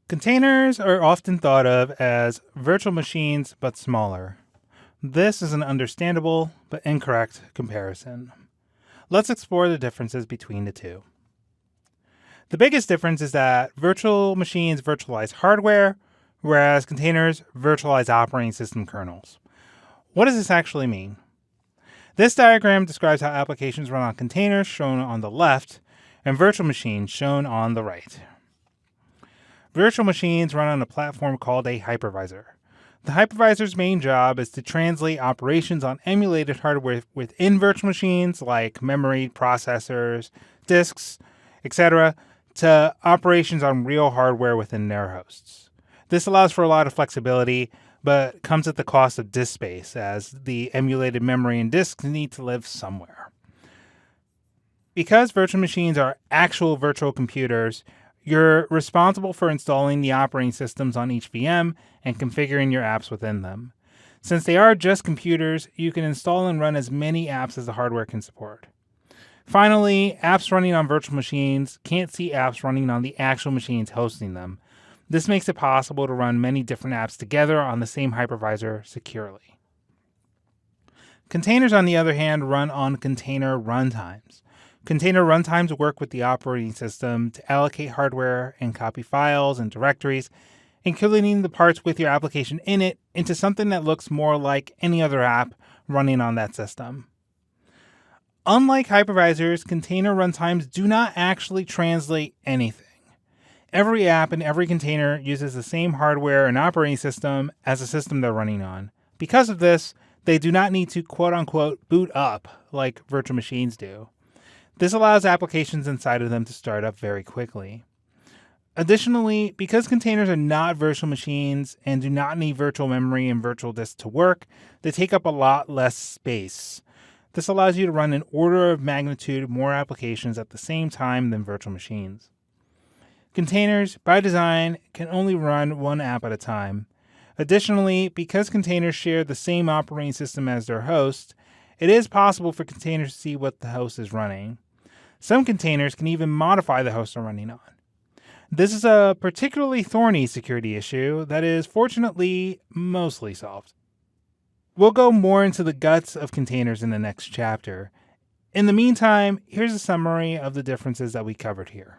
Containers are often thought of as virtual machines but smaller. This is an understandable but incorrect comparison. Let's explore the differences between the two. The biggest difference is that virtual machines virtualize hardware, whereas containers virtualize operating system kernels. What does this actually mean? This diagram describes how applications run on containers, shown on the left, and virtual machines, shown on the right. Virtual machines run on a platform called a hypervisor. The hypervisor's main job is to translate operations on emulated hardware within virtual machines, like memory, processors, disks, etc., to operations on real hardware within their hosts. This allows for a lot of flexibility, but comes at the cost of disk space, as the emulated memory and disks need to live somewhere. Because virtual machines are actual virtual computers, you're responsible for installing the operating systems on each VM and configuring your apps within them. Since they are just computers, you can install and run as many apps as the hardware can support. Finally, apps running on virtual machines can't see apps running on the actual machines hosting them. This makes it possible to run many different apps together on the same hypervisor securely. Containers, on the other hand, run on container runtimes. Container runtimes work with the operating system to allocate hardware and copy files and directories, including the parts with your application in it, into something that looks more like any other app running on that system. Unlike hypervisors, container runtimes do not actually translate anything. Every app in every container uses the same hardware and operating system as the system they're running on. Because of this, they do not need to quote-unquote boot up like virtual machines do. This allows applications inside of them to start up very quickly. Additionally, because containers are not virtual machines and do not need virtual memory and virtual disk to work, they take up a lot less space. This allows you to run an order of magnitude more applications at the same time than virtual machines. Containers, by design, can only run one app at a time. Additionally, because containers share the same operating system as their host, it is possible for containers to see what the host is running. Some containers can even modify the host they're running on. This is a particularly thorny security issue that is fortunately mostly solved. We'll go more into the guts of containers in the next chapter. In the meantime, here's a summary of the differences that we covered here.